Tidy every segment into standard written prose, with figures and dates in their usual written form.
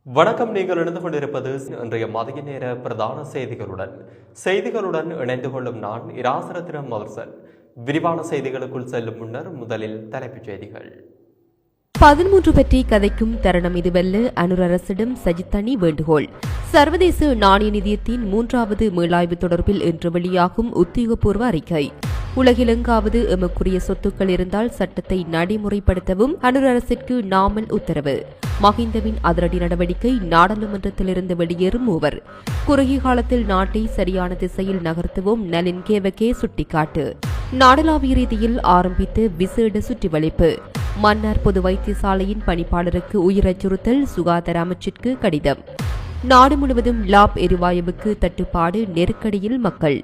வணக்கம். நீங்கள் இணைந்து கொண்டிருப்பது இன்றைய மதிய நேர பிரதான செய்திகளுடன் இணைந்து கொள்ளும் நான் இராசரத்தினம் அவர்சன். விரிவான செய்திகளுக்குள் செல்லும் முன்னர் முதலில் தலைப்புச் செய்திகள். 13 பற்றி கதைக்கும் தருணம் இதுவல்ல, அனுர் அரசிடம் சஜித் அணி வேண்டுகோள். சர்வதேச நாணய நிதியத்தின் 3வது மீளாய்வு தொடர்பில் இன்று வெளியாகும் உத்தியோகபூர்வ அறிக்கை. உலகில் எங்காவது எமக்குரிய சொத்துக்கள் இருந்தால் சட்டத்தை நடைமுறைப்படுத்தவும் அனுர் அரசிற்கு நாமல் உத்தரவு. மஹிந்தவின் அதிரடி நடவடிக்கை, நாடாளுமன்றத்திலிருந்து வெளியேறும் மூவர். குறுகிய காலத்தில் நாட்டை சரியான திசையில் நகர்த்துவோம், நலின் கேவகே சுட்டிக்காட்டு. நாடளாவிய ரீதியில் ஆரம்பித்த விசேட சுற்றிவளைப்பு. மன்னார் பொது வைத்தியசாலையின் பணிப்பாளருக்கு உயிர் அச்சுறுத்தல், சுகாதார அமைச்சிற்கு கடிதம். நாடு முழுவதும் லாப் எரிவாயுவுக்கு தட்டுப்பாடு, நெருக்கடியில் மக்கள்.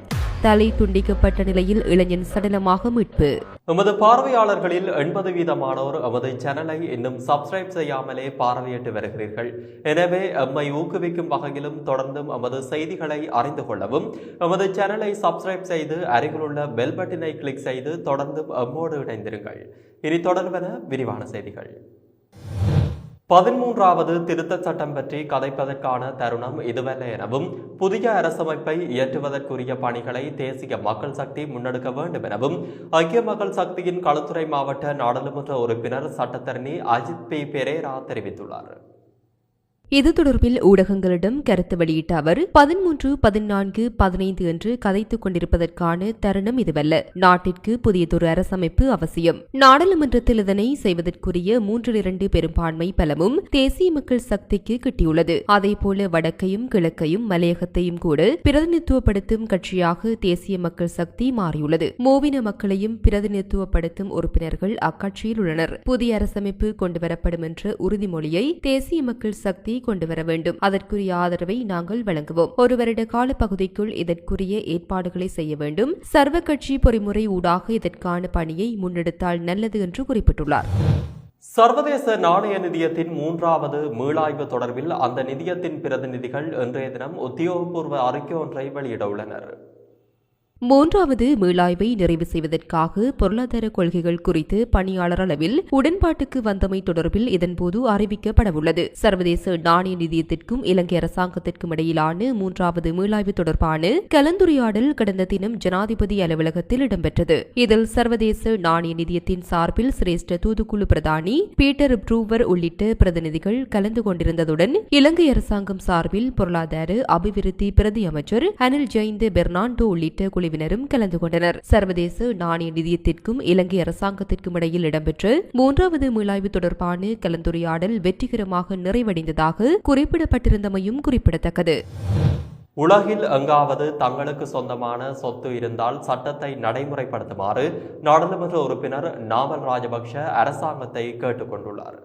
தலை துண்டிக்கப்பட்ட நிலையில் இளைஞன் சடலமாக மீட்பு. எமது பார்வையாளர்களில் 80% எமது சேனலை இன்னும் சப்ஸ்கிரைப் செய்யாமலே பார்வையிட்டு வருகிறீர்கள். எனவே எம்மை ஊக்குவிக்கும் வகையிலும் தொடர்ந்தும் எமது செய்திகளை அறிந்து கொள்ளவும் எமது சேனலை சப்ஸ்கிரைப் செய்து அருகிலுள்ள பெல் பட்டனை கிளிக் செய்து தொடர்ந்தும் எம்மோடு இணைந்திருங்கள். இனி தொடர்பென விரிவான செய்திகள். 13வது திருத்தச் சட்டம் பற்றி கதைப்பதற்கான தருணம் இதுவல்ல எனவும் புதிய அரசமைப்பை இயற்றுவதற்குரிய பணிகளை தேசிய மக்கள் சக்தி முன்னெடுக்க வேண்டும் எனவும் ஐக்கிய மக்கள் சக்தியின் களுத்துறை மாவட்ட நாடாளுமன்ற உறுப்பினர் சட்டத்தரணி அஜித் பி பெரேரா தெரிவித்துள்ளார். இது தொடர்பில் ஊடகங்களிடம் கருத்து வெளியிட்ட அவர் 13, 14, 15 என்று கதைத்துக் கொண்டிருப்பதற்கான தருணம் இதுவல்ல. நாட்டிற்கு புதியதொரு அரசமைப்பு அவசியம். நாடாளுமன்றத்தில் இதனை செய்வதற்குரிய 3/2 பெரும்பான்மை பலமும் தேசிய மக்கள் சக்திக்கு கிட்டியுள்ளது. அதேபோல வடக்கையும் கிழக்கையும் மலையகத்தையும் கூட பிரதிநிதித்துவப்படுத்தும் கட்சியாக தேசிய மக்கள் சக்தி மாறியுள்ளது. மூவின மக்களையும் பிரதிநிதித்துவப்படுத்தும் உறுப்பினர்கள் அக்கட்சியில் உள்ளனர். புதிய அரசமைப்பு கொண்டுவரப்படும் என்ற உறுதிமொழியை தேசிய மக்கள் சக்தி கொண்டுவர வேண்டும். அதற்குரிய ஆதரவை நாங்கள் வழங்குவோம். ஒரு வருட கால பகுதிக்குள் இதற்குரிய ஏற்பாடுகளை செய்ய வேண்டும். சர்வ கட்சி பொறிமுறை ஊடாக இதற்கான பணியை முன்னெடுத்தால் நல்லது என்று குறிப்பிட்டுள்ளார். சர்வதேச நாணய நிதியத்தின் 3வது மீளாய்வு தொடர்பில் அந்த நிதியத்தின் பிரதிநிதிகள் இன்றைய தினம் உத்தியோகபூர்வ அறிக்கை ஒன்றை வெளியிட உள்ளனர். 3வது மீளாய்வை நிறைவு செய்வதற்காக பொருளாதார கொள்கைகள் குறித்து பணியாளர் அளவில் உடன்பாட்டுக்கு வந்தமை தொடர்பில் இதன்போது அறிவிக்கப்படவுள்ளது. சர்வதேச நாணய நிதியத்திற்கும் இலங்கை அரசாங்கத்திற்கும் இடையிலான 3வது மீளாய்வு தொடர்பான கலந்துரையாடல் கடந்த தினம் ஜனாதிபதி அலுவலகத்தில் இடம்பெற்றது. இதில் சர்வதேச நாணய நிதியத்தின் சார்பில் சிரேஷ்ட தூதுக்குழு பிரதானி பீட்டர் ப்ரூவர் உள்ளிட்ட பிரதிநிதிகள் கலந்து கொண்டிருந்ததுடன் இலங்கை அரசாங்கம் சார்பில் பொருளாதார அபிவிருத்தி பிரதி அமைச்சர் அனில் ஜெயந்த் பெர்னாண்டோ உள்ளிட்ட குழு கலந்து கொண்டனர். சர்வதேச நாணய நிதியத்திற்கும் இலங்கை அரசாங்கத்திற்கும் இடையில் இடம்பெற்ற 3வது மீளாய்வு தொடர்பான கலந்துரையாடல் வெற்றிகரமாக நிறைவடைந்ததாக குறிப்பிடப்பட்டிருந்தமையும் குறிப்பிடத்தக்கது. உலகில் எங்காவது தங்களுக்கு சொந்தமான சொத்து இருந்தால் சட்டத்தை நடைமுறைப்படுத்துமாறு நாடாளுமன்ற உறுப்பினர் நாமல் ராஜபக்ஷ அரசாங்கத்தை கேட்டுக் கொண்டுள்ளார்.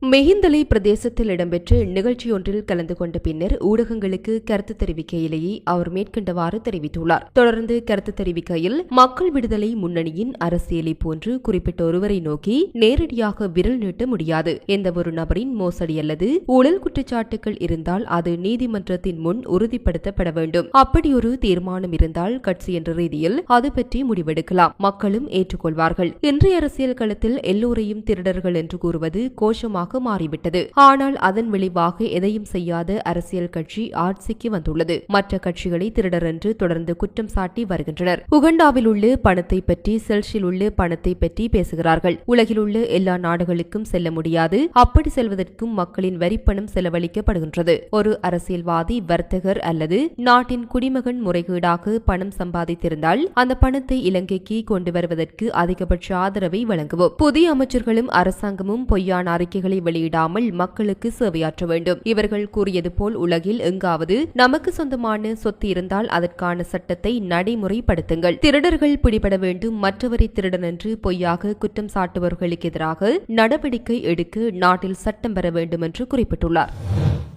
மெஹிந்தலை பிரதேசத்தில் இடம்பெற்ற நிகழ்ச்சியொன்றில் கலந்து கொண்ட பின்னர் ஊடகங்களுக்கு கருத்து தெரிவிக்கையிலேயே அவர் மேற்கண்டவாறு தெரிவித்துள்ளார். தொடர்ந்து கருத்து தெரிவிக்கையில் மக்கள் விடுதலை முன்னணியின் அரசியலை போன்று குறிப்பிட்ட ஒருவரை நோக்கி நேரடியாக விரல் நீட்ட முடியாது. எந்தவொரு நபரின் மோசடி அல்லது ஊழல் குற்றச்சாட்டுகள் இருந்தால் அது நீதிமன்றத்தின் முன் உறுதிப்படுத்தப்பட வேண்டும். அப்படியொரு தீர்மானம் இருந்தால் கட்சி என்ற ரீதியில் அது பற்றி முடிவெடுக்கலாம். மக்களும் ஏற்றுக்கொள்வார்கள். இன்றைய அரசியல் களத்தில் எல்லோரையும் திருடர்கள் என்று கூறுவது கோஷமாக மாறிவிட்டது. ஆனால் அதன் விளைவாக எதையும் செய்யாத அரசியல் கட்சி ஆட்சிக்கு வந்துள்ளது. மற்ற கட்சிகளை திருடர் என்று தொடர்ந்து குற்றம் சாட்டி வருகின்றனர். உகண்டாவில் உள்ள பணத்தை பற்றி, செல்ஷில் உள்ள பணத்தை பற்றி பேசுகிறார்கள். உலகில் உள்ள எல்லா நாடுகளுக்கும் செல்ல முடியாது. அப்படி செல்வதற்கும் மக்களின் வரிப்பணம் செலவழிக்கப்படுகின்றது. ஒரு அரசியல்வாதி, வர்த்தகர் அல்லது நாட்டின் குடிமகன் முறைகேடாக பணம் சம்பாதித்திருந்தால் அந்த பணத்தை இலங்கைக்கு கொண்டு வருவதற்கு அதிகபட்ச ஆதரவை வழங்குவோம். புதிய அமைச்சர்களும் அரசாங்கமும் பொய்யான அறிக்கைகளை வெளியிடாமல் மக்களுக்கு சேவையாற்ற வேண்டும். இவர்கள் கூறியது போல் உலகில் எங்காவது நமக்கு சொந்தமான சொத்து இருந்தால் அதற்கான சட்டத்தை நடைமுறைப்படுத்துங்கள். திருடர்கள் பிடிபட வேண்டும். மற்றவரை திருடன் என்று பொய்யாக குற்றம் சாட்டுபவர்களுக்கு எதிராக நடவடிக்கை எடுக்க நாட்டில் சட்டம் பெற வேண்டும் என்று குறிப்பிட்டுள்ளார்.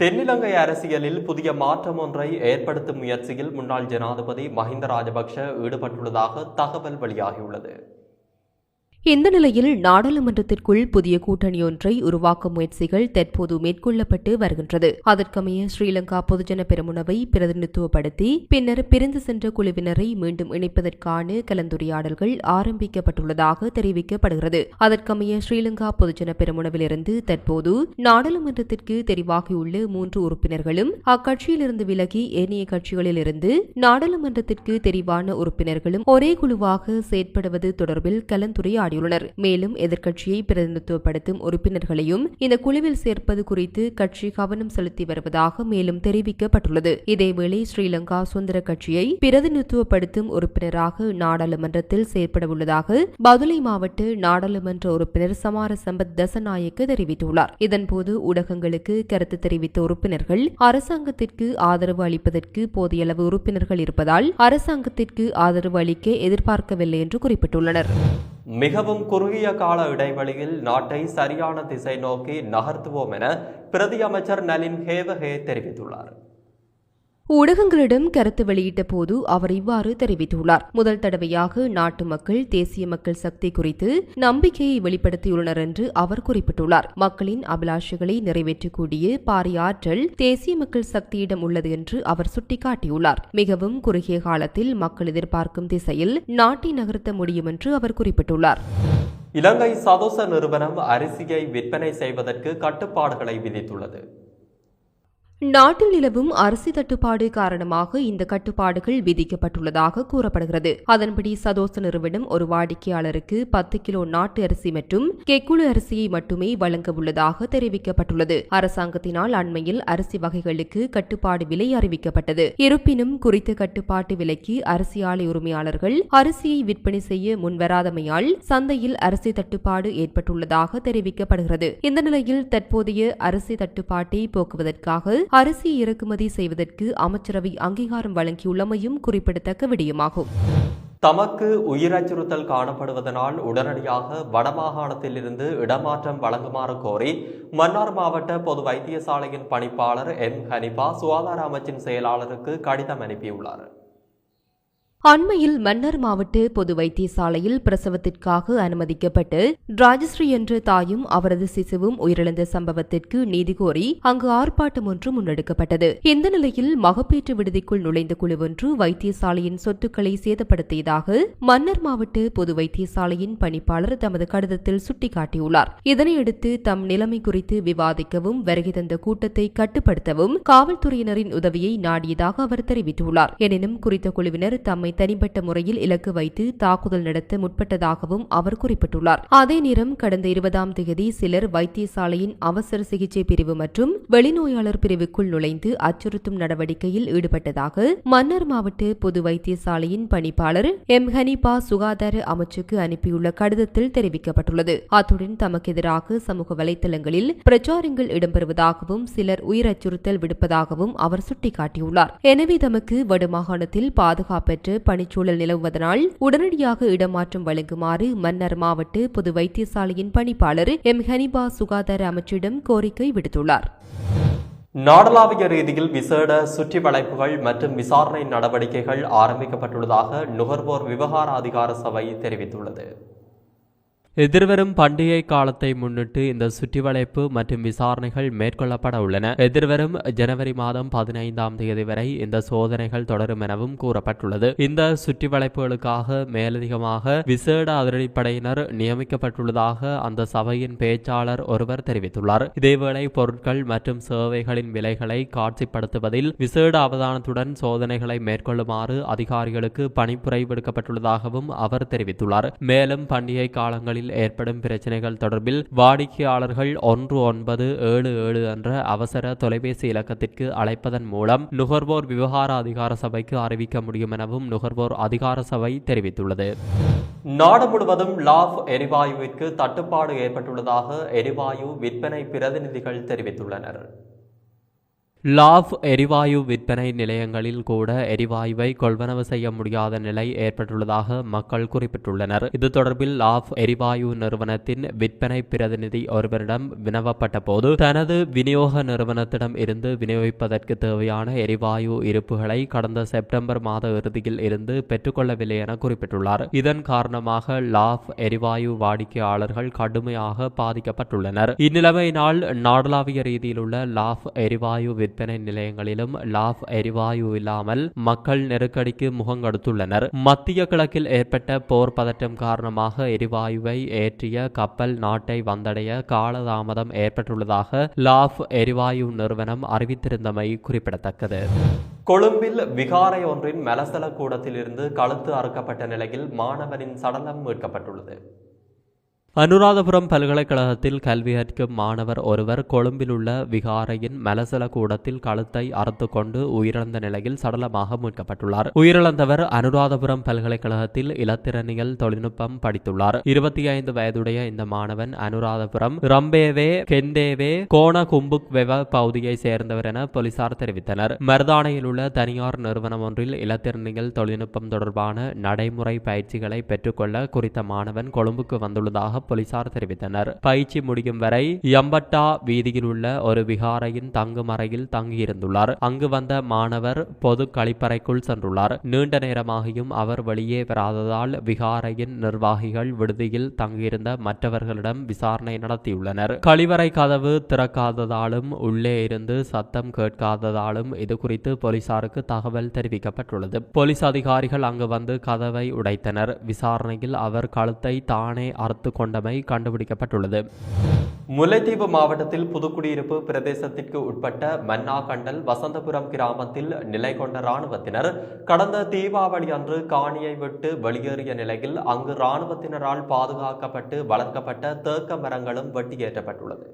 தென்னிலங்கை அரசியலில் புதிய மாற்றம் ஒன்றை ஏற்படுத்தும் முயற்சியில் முன்னாள் ஜனாதிபதி மஹிந்த ராஜபக்ஷ ஈடுபட்டுள்ளதாக தகவல் வெளியாகியுள்ளது. இந்த நிலையில் நாடாளுமன்றத்திற்குள் புதிய கூட்டணியொன்றை உருவாக்கும் முயற்சிகள் தற்போது மேற்கொள்ளப்பட்டு வருகின்றது. அதற்கமைய ஸ்ரீலங்கா பொதுஜன பெரமுனவை பிரதிநிதித்துவப்படுத்தி பின்னர் பிரிந்து சென்ற குழுவினரை மீண்டும் இணைப்பதற்கான கலந்துரையாடல்கள் ஆரம்பிக்கப்பட்டுள்ளதாக தெரிவிக்கப்படுகிறது. அதற்கமைய ஸ்ரீலங்கா பொதுஜன பெரமுனவிலிருந்து தற்போது நாடாளுமன்றத்திற்கு தெரிவாகியுள்ள 3 உறுப்பினர்களும் அக்கட்சியிலிருந்து விலகி ஏனைய கட்சிகளிலிருந்து நாடாளுமன்றத்திற்கு தெரிவான உறுப்பினர்களும் ஒரே குழுவாக செயற்படுவது தொடர்பில் கலந்துரையாடி மேலும் எதிர்க்கட்சியை பிரதிநிதித்துவப்படுத்தும் உறுப்பினர்களையும் இந்த குழுவில் சேர்ப்பது குறித்து கட்சி கவனம் செலுத்தி வருவதாக மேலும் தெரிவிக்கப்பட்டுள்ளது. இதேவேளை ஸ்ரீலங்கா சுதந்திர கட்சியை பிரதிநிதித்துவப்படுத்தும் உறுப்பினராக நாடாளுமன்றத்தில் செயற்படவுள்ளதாக பதுளை மாவட்ட நாடாளுமன்ற உறுப்பினர் சமார சம்பத் தசநாயக்க தெரிவித்துள்ளார். இதன்போது ஊடகங்களுக்கு கருத்து தெரிவித்த உறுப்பினர்கள் அரசாங்கத்திற்கு ஆதரவு அளிப்பதற்கு போதிய அளவு உறுப்பினர்கள் இருப்பதால் அரசாங்கத்திற்கு ஆதரவு அளிக்க எதிர்பார்க்கவில்லை என்று குறிப்பிட்டுள்ளனர். மிகவும் குறுகிய கால இடைவெளியில் நாட்டை சரியான திசை நோக்கி நகர்த்துவோம் என பிரதி அமைச்சர் நலின் ஹேவஹே தெரிவித்துள்ளார். ஊடகங்களிடம் கருத்து வெளியிட்ட போது அவர் இவ்வாறு தெரிவித்துள்ளார். முதல் தடவையாக நாட்டு மக்கள் தேசிய மக்கள் சக்தி குறித்து நம்பிக்கையை வெளிப்படுத்தியுள்ளனர் என்று அவர் குறிப்பிட்டுள்ளார். மக்களின் அபிலாஷைகளை நிறைவேற்றக்கூடிய பாரிய ஆற்றல் தேசிய மக்கள் சக்தியிடம் உள்ளது என்று அவர் சுட்டிக்காட்டியுள்ளார். மிகவும் குறுகிய காலத்தில் மக்கள் எதிர்பார்க்கும் திசையில் நாட்டை நகர்த்த முடியும் என்று அவர் குறிப்பிட்டுள்ளார். இலங்கை சதோச நிறுவனம் அரிசியை விற்பனை செய்வதற்கு கட்டுப்பாடுகளை விதித்துள்ளது. நாட்டில் நிலவும் அரிசி தட்டுப்பாடு காரணமாக இந்த கட்டுப்பாடுகள் விதிக்கப்பட்டுள்ளதாக கூறப்படுகிறது. அதன்படி சதோச நிறுவனம் ஒரு வாடிக்கையாளருக்கு 10 கிலோ நாட்டு அரிசி மற்றும் கெக்குழு அரிசியை மட்டுமே வழங்க உள்ளதாக தெரிவிக்கப்பட்டுள்ளது. அரசாங்கத்தினால் அண்மையில் அரிசி வகைகளுக்கு கட்டுப்பாடு விலை அறிவிக்கப்பட்டது. இருப்பினும் குறித்த கட்டுப்பாட்டு விலைக்கு அரிசி ஆலை உரிமையாளர்கள் அரிசியை விற்பனை செய்ய முன்வராதமையால் சந்தையில் அரிசி தட்டுப்பாடு ஏற்பட்டுள்ளதாக தெரிவிக்கப்படுகிறது. இந்த நிலையில் தற்போதைய அரிசி தட்டுப்பாட்டை போக்குவதற்காக அரிசி இறக்குமதி செய்வதற்கு அமைச்சரவை அங்கீகாரம் வழங்கியுள்ளமையும் குறிப்பிடத்தக்க விடயமாகும். தமக்கு உயிர் அச்சுறுத்தல் காணப்படுவதனால் உடனடியாக வடமாகாணத்திலிருந்து இடமாற்றம் வழங்குமாறு கோரி மன்னார் மாவட்ட பொது வைத்தியசாலையின் பணிப்பாளர் எம் ஹனிபா சுகாதார அமைச்சின் செயலாளருக்கு கடிதம் அனுப்பியுள்ளார். அண்மையில் மன்னார் மாவட்ட பொது வைத்தியசாலையில் பிரசவத்திற்காக அனுமதிக்கப்பட்டு ராஜஸ்ரீ என்ற தாயும் அவரது சிசுவும் உயிரிழந்த சம்பவத்திற்கு நீதி கோரி அங்கு ஆர்ப்பாட்டம் ஒன்று முன்னெடுக்கப்பட்டது. இந்த நிலையில் மகப்பேற்று விடுதிக்குள் நுழைந்த குழு ஒன்று வைத்தியசாலையின் சொத்துக்களை சேதப்படுத்தியதாக மன்னார் மாவட்ட பொது வைத்தியசாலையின் பணிப்பாளர் தமது கடிதத்தில் சுட்டிக்காட்டியுள்ளார். இதனையடுத்து தம் நிலைமை குறித்து விவாதிக்கவும் வருகை தந்த கூட்டத்தை கட்டுப்படுத்தவும் காவல்துறையினரின் உதவியை நாடியதாக அவர் தெரிவித்துள்ளார். எனினும் குறித்த குழுவினர் தம்மை தனிப்பட்ட முறையில் இலக்கு வைத்து தாக்குதல் நடத்த முற்பட்டதாகவும் அவர் குறிப்பிட்டுள்ளார். அதே நேரம் கடந்த 20ஆம் தேதி சிலர் வைத்தியசாலையின் அவசர சிகிச்சை பிரிவு மற்றும் வெளிநோயாளர் பிரிவுக்குள் நுழைந்து அச்சுறுத்தும் நடவடிக்கையில் ஈடுபட்டதாக மன்னார் மாவட்ட பொது வைத்தியசாலையின் பணிப்பாளர் எம் ஹனிபா சுகாதார அமைச்சுக்கு அனுப்பியுள்ள கடிதத்தில் தெரிவிக்கப்பட்டுள்ளது. அத்துடன் தமக்கு எதிராக சமூக வலைதளங்களில் பிரச்சாரங்கள் இடம்பெறுவதாகவும் சிலர் உயிர் அச்சுறுத்தல் விடுப்பதாகவும் அவர் சுட்டிக்காட்டியுள்ளார். எனவே தமக்கு வடமாகாணத்தில் பாதுகாப்பற்ற பணிச்சூழல் நிலவுவதனால் உடனடியாக இடமாற்றம் வழங்குமாறு மன்னார் மாவட்ட பொது வைத்தியசாலையின் பணிப்பாளர் எம் ஹனிபா சுகாதார அமைச்சிடம் கோரிக்கை விடுத்துள்ளார். நாடளாவிய ரீதியில் விசேட சுற்றி வளைப்புகள் மற்றும் விசாரணை நடவடிக்கைகள் ஆரம்பிக்கப்பட்டுள்ளதாக நுகர்வோர் விவகார அதிகார சபை தெரிவித்துள்ளது. எதிர்வரும் பண்டிகை காலத்தை முன்னிட்டு இந்த சுற்றிவளைப்பு மற்றும் விசாரணைகள் மேற்கொள்ளப்பட உள்ளன. எதிர்வரும் ஜனவரி மாதம் 15ஆம் தேதி வரை இந்த சோதனைகள் தொடரும் எனவும் கூறப்பட்டுள்ளது. இந்த சுற்றிவளைப்புகளுக்காக மேலதிகமாக விசேட அதிரடிப்படையினர் நியமிக்கப்பட்டுள்ளதாக அந்த சபையின் பேச்சாளர் ஒருவர் தெரிவித்துள்ளார். இதேவேளை பொருட்கள் மற்றும் சேவைகளின் விலைகளை காட்சிப்படுத்துவதில் விசேட அவதானத்துடன் சோதனைகளை மேற்கொள்ளுமாறு அதிகாரிகளுக்கு பணிப்புரை விடுக்கப்பட்டுள்ளதாகவும் அவர் தெரிவித்துள்ளார். மேலும் பண்டிகை காலங்களில் ஏற்படும் பிரச்சனைகள் தொடர்பில் வாடிக்கையாளர்கள் 1977 என்ற அவசர தொலைபேசி இலக்கத்திற்கு அழைப்பதன் மூலம் நுகர்வோர் விவகார அதிகார சபைக்கு அறிவிக்க முடியும் எனவும் நுகர்வோர் அதிகார சபை தெரிவித்துள்ளது. நாடு முழுவதும் லாப் எரிவாயுவிற்கு தட்டுப்பாடு ஏற்பட்டுள்ளதாக எரிவாயு விற்பனை பிரதிநிதிகள் தெரிவித்துள்ளனர். லாஃப் எரிவாயு விற்பனை நிலையங்களில் கூட எரிவாயுவை கொள்வனவு செய்ய முடியாத நிலை ஏற்பட்டுள்ளதாக மக்கள் குறிப்பிட்டுள்ளனர். இது தொடர்பில் லாஃப் எரிவாயு நிறுவனத்தின் விற்பனை பிரதிநிதி ஒருவரிடம் வினவப்பட்ட போது தனது விநியோக நிறுவனத்திடம் இருந்து விநியோகிப்பதற்கு தேவையான எரிவாயு இருப்புகளை கடந்த செப்டம்பர் மாத இறுதியில் இருந்து பெற்றுக்கொள்ளவில்லை என குறிப்பிட்டுள்ளார். இதன் காரணமாக லாஃப் எரிவாயு வாடிக்கையாளர்கள் கடுமையாக பாதிக்கப்பட்டுள்ளனர். இந்நிலைமையினால் நாடளாவிய ரீதியில் உள்ள லாஃப் எரிவாயு விற்பனை நிலையங்களிலும் லாஃப் எரிவாயு இல்லாமல் மக்கள் நெருக்கடிக்கு முகங்கொடுத்துள்ளனர். மத்திய கிழக்கில் ஏற்பட்ட போர் பதற்றம் காரணமாக எரிவாயுவை ஏற்றிய கப்பல் நாட்டை வந்தடைய காலதாமதம் ஏற்பட்டுள்ளதாக லாஃப் எரிவாயு நிறுவனம் அறிவித்திருந்தமை குறிப்பிடத்தக்கது. கொழும்பில் விகாரை ஒன்றின் மலசல கூடத்திலிருந்து கழுத்து அறுக்கப்பட்ட நிலையில் மாணவனின் சடலம் மீட்கப்பட்டுள்ளது. அனுராதபுரம் பல்கலைக்கழகத்தில் கல்வி கற்கும் மாணவர் ஒருவர் கொழும்பில் உள்ள விகாரையின் மலசல கூடத்தில் கழுத்தை அறுத்து கொண்டு உயிரிழந்த நிலையில் சடலமாக மீட்கப்பட்டுள்ளார். உயிரிழந்தவர் அனுராதபுரம் பல்கலைக்கழகத்தில் இலத்திரனியல் தொழில்நுட்பம் படித்துள்ளார். 25 வயதுடைய இந்த மாணவன் அனுராதபுரம் ரம்பேவே கெண்டேவே கோணகும்புக்வெவ பகுதியை சேர்ந்தவர் என போலீசார் தெரிவித்தனர். மருதானையில் உள்ள தனியார் நிறுவனம் ஒன்றில் இலத்திரனியல் தொழில்நுட்பம் தொடர்பான நடைமுறை பயிற்சிகளை பெற்றுக்கொள்ள குறித்த மாணவன் கொழும்புக்கு வந்துள்ளதாக போலீசார் தெரிவித்தனர். பயிற்சி முடியும் வரை யம்பட்டா வீதியில் உள்ள ஒரு விகாரையின் தங்கும் அறையில் தங்கியிருந்துள்ளார். அங்கு வந்த மாணவர் பொது கழிப்பறைக்குள் சென்றுள்ளார். நீண்ட நேரமாகியும் அவர் வெளியே வராததால் விகாரையின் நிர்வாகிகள் விடுதியில் தங்கியிருந்த மற்றவர்களிடம் விசாரணை நடத்தியுள்ளனர். கழிவறை கதவு திறக்காததாலும் உள்ளே இருந்து சத்தம் கேட்காததாலும் இது குறித்து போலீசாருக்கு தகவல் தெரிவிக்கப்பட்டுள்ளது. போலீஸ் அதிகாரிகள் அங்கு வந்து கதவை உடைத்தனர். விசாரணையில் அவர் கழுத்தை தானே அறுத்து கொண்டமை கண்டுபிடிக்கப்பட்டுள்ளது. முல்லைத்தீவு மாவட்டத்தில் புதுக்குடியிருப்பு பிரதேசத்திற்கு உட்பட்ட மன்னாகண்டல் வசந்தபுரம் கிராமத்தில் நிலை கொண்ட இராணுவத்தினர் கடந்த தீபாவளி அன்று காணியை விட்டு வெளியேறிய நிலையில் அங்கு இராணுவத்தினரால் பாதுகாக்கப்பட்டு வளர்க்கப்பட்ட தேக்க மரங்களும் வெட்டியேற்றப்பட்டுள்ளது.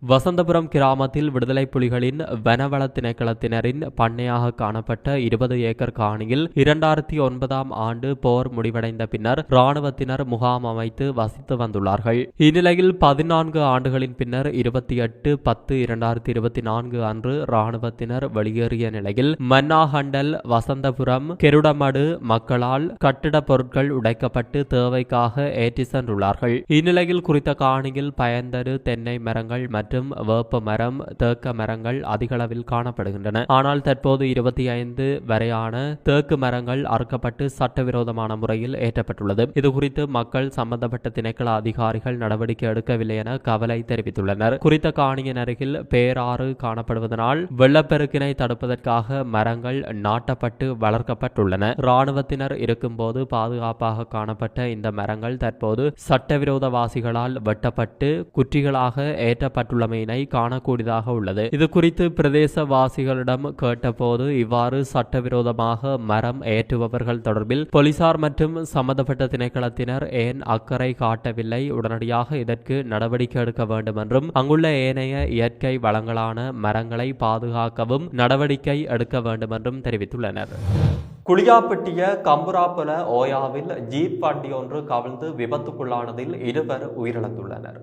வசந்தபுரம் கிராமத்தில் விடுதலை புலிகளின் வனவள திணைக்களத்தினரின் பண்ணையாக காணப்பட்ட 20 ஏக்கர் காணியில் 2009ஆம் ஆண்டு போர் முடிவடைந்த பின்னர் இராணுவத்தினர் முகாம் அமைத்து வசித்து வந்துள்ளார்கள். இந்நிலையில் 14 ஆண்டுகளின் பின்னர் 28/10/2024 அன்று இராணுவத்தினர் வெளியேறிய நிலையில் மன்னாகண்டல் வசந்தபுரம் கெருடமடு மக்களால் கட்டிட பொருட்கள் உடைக்கப்பட்டு தேவைக்காக ஏற்றி சென்றுள்ளார்கள். இந்நிலையில் குறித்த காணியில் பயன்தரு தென்னை மரங்கள் மற்றும் வேப்ப மரம் தேக்க மரங்கள் அதிகளவில் காணப்படுகின்றன. ஆனால் தற்போது 25 வரையான தேக்கு மரங்கள் அறுக்கப்பட்டு சட்டவிரோதமான முறையில் ஏற்றப்பட்டுள்ளது. இதுகுறித்து மக்கள் சம்பந்தப்பட்ட திணைக்கள அதிகாரிகள் நடவடிக்கை எடுக்கவில்லை என கவலை தெரிவித்துள்ளனர். குறித்த காணியின் அருகில் பேராறு காணப்படுவதனால் வெள்ளப்பெருக்கினை தடுப்பதற்காக மரங்கள் நாட்டப்பட்டு வளர்க்கப்பட்டுள்ளன. இராணுவத்தினர் இருக்கும்போது பாதுகாப்பாக காணப்பட்ட இந்த மரங்கள் தற்போது சட்டவிரோதவாசிகளால் வெட்டப்பட்டு குற்றிகளாக ஏற்றப்பட்டுள்ளமையினை காணக்கூடியதாக உள்ளது. இது குறித்து பிரதேசவாசிகளிடம் கேட்டபோது இவ்வாறு சட்டவிரோதமாக மரம் ஏற்றுபவர்கள் தொடர்பில் போலீசார் மற்றும் சம்பந்தப்பட்ட திணைக்களத்தினர் ஏன் அக்கறை காட்டவில்லை, உடனடியாக இதற்கு நடவடிக்கை எடுக்க வேண்டும் என்றும் அங்குள்ள ஏனைய இயற்கை வளங்களான மரங்களை பாதுகாக்கவும் நடவடிக்கை எடுக்க வேண்டும் என்றும் தெரிவித்துள்ளனர். குளியாப்பட்டிய கம்புராப்பல ஓயாவில் ஜீப் வண்டி ஒன்று கவிழ்ந்து விபத்துக்குள்ளானதில் 2 உயிரிழந்துள்ளனர்.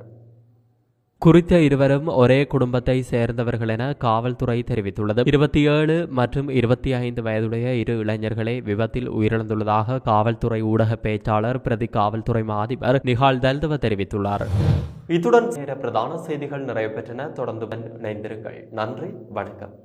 குறித்த இருவரும் ஒரே குடும்பத்தை சேர்ந்தவர்கள் என காவல்துறை தெரிவித்துள்ளது. 27 மற்றும் 25 வயதுடைய 2 இளைஞர்களே விபத்தில் உயிரிழந்துள்ளதாக காவல்துறை ஊடக பேச்சாளர் பிரதி காவல்துறை மாதிபர் நிகால் தல்துவ தெரிவித்துள்ளார். இத்துடன் பிரதான செய்திகள் நிறைவு பெற்றன. தொடர்ந்து இணைந்திருங்கள். நன்றி, வணக்கம்.